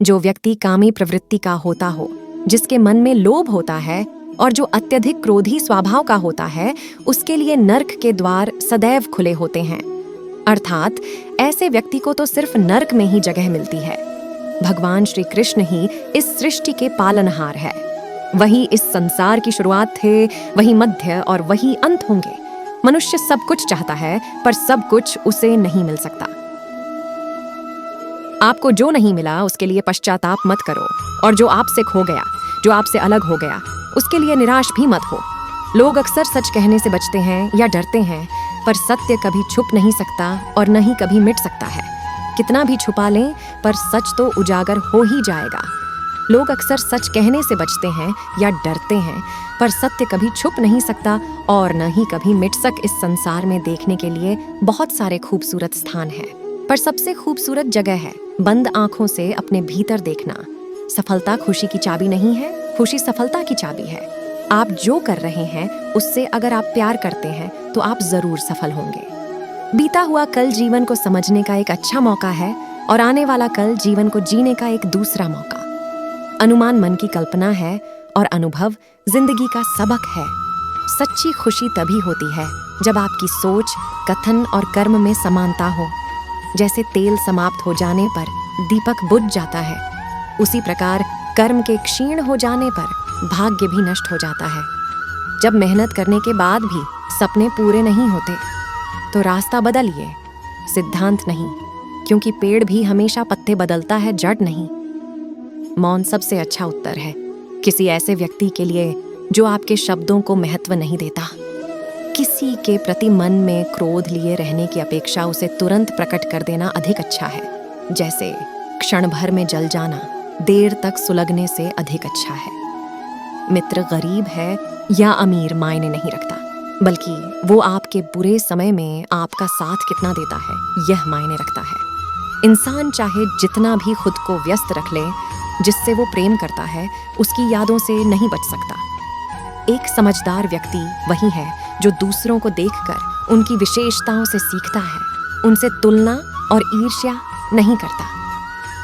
जो व्यक्ति कामी प्रवृत्ति का होता हो, जिसके मन में लोभ होता है और जो अत्यधिक क्रोधी स्वभाव का होता है, उसके लिए नर्क के द्वार सदैव खुले होते हैं। अर्थात ऐसे व्यक्ति को तो सिर्फ नर्क में ही जगह मिलती है। भगवान श्री कृष्ण ही इस सृष्टि के पालनहार है। वही इस संसार की शुरुआत थे, वही मध्य और वही अंत होंगे। मनुष्य सब कुछ चाहता है, पर सब कुछ उसे नहीं मिल सकता। आपको जो नहीं मिला उसके लिए पश्चाताप मत करो, और जो आपसे खो गया, जो आपसे अलग हो गया, उसके लिए निराश भी मत हो। लोग अक्सर सच कहने से बचते हैं या डरते हैं, पर सत्य कभी छुप नहीं सकता और न ही कभी मिट सकता है। कितना भी छुपा लें, पर सच तो उजागर हो ही जाएगा। लोग अक्सर सच कहने से बचते हैं या डरते हैं, पर सत्य कभी छुप नहीं सकता और न ही कभी मिट सक। इस संसार में देखने के लिए बहुत सारे खूबसूरत स्थान हैं, पर सबसे खूबसूरत जगह है बंद आंखों से अपने भीतर देखना। सफलता खुशी की चाबी नहीं है, खुशी सफलता की चाबी है। आप जो कर रहे हैं उससे अगर आप प्यार करते हैं तो आप जरूर सफल होंगे। बीता हुआ कल जीवन को समझने का एक अच्छा मौका है और आने वाला कल जीवन को जीने का एक दूसरा मौका। अनुमान मन की कल्पना है और अनुभव जिंदगी का सबक है। सच्ची खुशी तभी होती है जब आपकी सोच, कथन और कर्म में समानता हो। जैसे तेल समाप्त हो जाने पर दीपक बुझ जाता है, उसी प्रकार कर्म के क्षीण हो जाने पर भाग्य भी नष्ट हो जाता है। जब मेहनत करने के बाद भी सपने पूरे नहीं होते तो रास्ता बदलिए, सिद्धांत नहीं, क्योंकि पेड़ भी हमेशा पत्ते बदलता है, जड़ नहीं। मौन सबसे अच्छा उत्तर है किसी ऐसे व्यक्ति के लिए जो आपके शब्दों को महत्व नहीं देता। किसी के प्रति मन में क्रोध लिए रहने की अपेक्षा उसे तुरंत प्रकट कर देना अधिक अच्छा है। जैसे क्षण भर में जल जाना देर तक सुलगने से अधिक अच्छा है। मित्र गरीब है या अमीर मायने नहीं रखता, बल्कि वो आपके बुरे समय में आपका साथ कितना देता है यह मायने रखता है। इंसान चाहे जितना भी खुद को व्यस्त रख ले, जिससे वो प्रेम करता है उसकी यादों से नहीं बच सकता। एक समझदार व्यक्ति वही है जो दूसरों को देखकर उनकी विशेषताओं से सीखता है, उनसे तुलना और ईर्ष्या नहीं करता।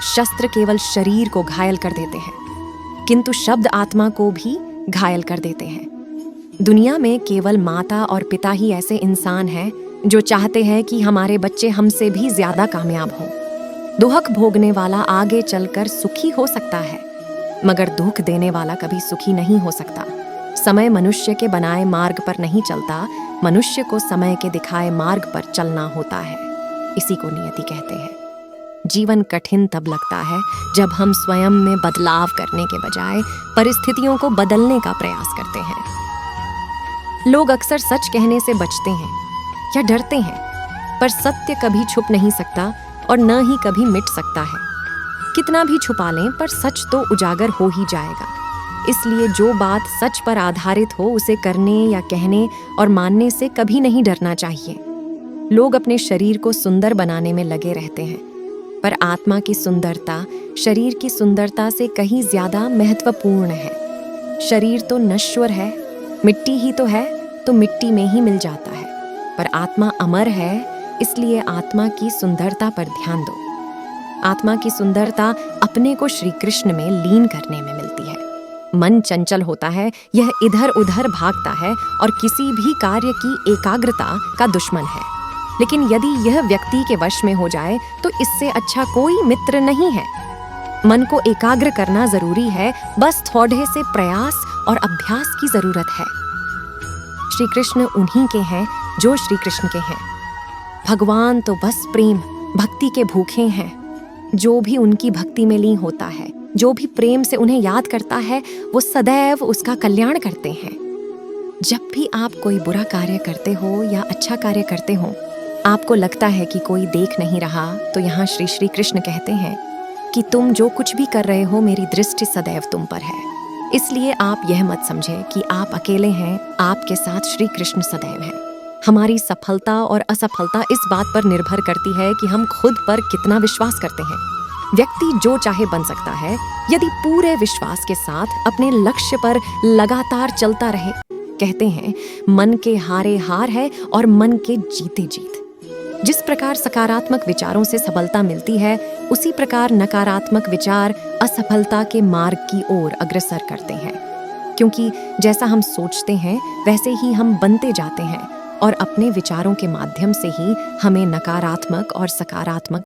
शस्त्र केवल शरीर को घायल कर देते हैं, किंतु शब्द आत्मा को भी घायल कर देते हैं। दुनिया में केवल माता और पिता ही ऐसे इंसान हैं जो चाहते हैं कि हमारे बच्चे हमसे भी ज्यादा कामयाब हों। दुख भोगने वाला आगे चलकर सुखी हो सकता है, मगर दुख देने वाला कभी सुखी नहीं हो सकता। समय मनुष्य के बनाए मार्ग पर नहीं चलता, मनुष्य को समय के दिखाए मार्ग पर चलना होता है। इसी को नियति कहते हैं। जीवन कठिन तब लगता है जब हम स्वयं में बदलाव करने के बजाय परिस्थितियों को बदलने का प्रयास करते हैं। लोग अक्सर सच कहने से बचते हैं या डरते हैं, पर सत्य कभी छुप नहीं सकता और न ही कभी मिट सकता है। कितना भी छुपा लें, पर सच तो उजागर हो ही जाएगा। इसलिए जो बात सच पर आधारित हो उसे करने या कहने और मानने से कभी नहीं डरना चाहिए। लोग अपने शरीर को सुंदर बनाने में लगे रहते हैं, पर आत्मा की सुंदरता शरीर की सुंदरता से कहीं ज्यादा महत्वपूर्ण है। शरीर तो नश्वर है, मिट्टी ही तो है, तो मिट्टी में ही मिल जाता है, पर आत्मा अमर है, इसलिए आत्मा की सुंदरता पर ध्यान दो। आत्मा की सुंदरता अपने को श्री कृष्ण में लीन करने में मिलती है। मन चंचल होता है, यह इधर उधर भागता है और किसी भी कार्य की एकाग्रता का दुश्मन है। लेकिन यदि यह व्यक्ति के वश में हो जाए तो इससे अच्छा कोई मित्र नहीं है। मन को एकाग्र करना जरूरी है, बस थोड़े से प्रयास और अभ्यास की जरूरत है। श्री कृष्ण उन्हीं के हैं जो श्री कृष्ण के हैं। भगवान तो बस प्रेम भक्ति के भूखे हैं। जो भी उनकी भक्ति में लीन होता है, जो भी प्रेम से उन्हें याद करता है, वो सदैव उसका कल्याण करते हैं। जब भी आप कोई बुरा कार्य करते हो या अच्छा कार्य करते हो, आपको लगता है कि कोई देख नहीं रहा, तो यहाँ श्री श्री कृष्ण कहते हैं कि तुम जो कुछ भी कर रहे हो, मेरी दृष्टि सदैव तुम पर है। इसलिए आप यह मत समझे कि आप अकेले हैं, आपके साथ श्री कृष्ण सदैव हैं। हमारी सफलता और असफलता इस बात पर निर्भर करती है कि हम खुद पर कितना विश्वास करते हैं। व्यक्ति जो चाहे बन सकता है यदि पूरे विश्वास के साथ अपने लक्ष्य पर लगातार चलता रहे। कहते हैं मन के हारे हार है और मन के जीते जीत। जिस प्रकार सकारात्मक विचारों से सबलता मिलती है, उसी प्रकार नकारात्मक विचार असफलता के मार्ग की ओर अग्रसर करते हैं। क्योंकि जैसा हम सोचते हैं वैसे ही हम बनते जाते हैं, और अपने विचारों के माध्यम से ही हमें नकारात्मक और सकारात्मक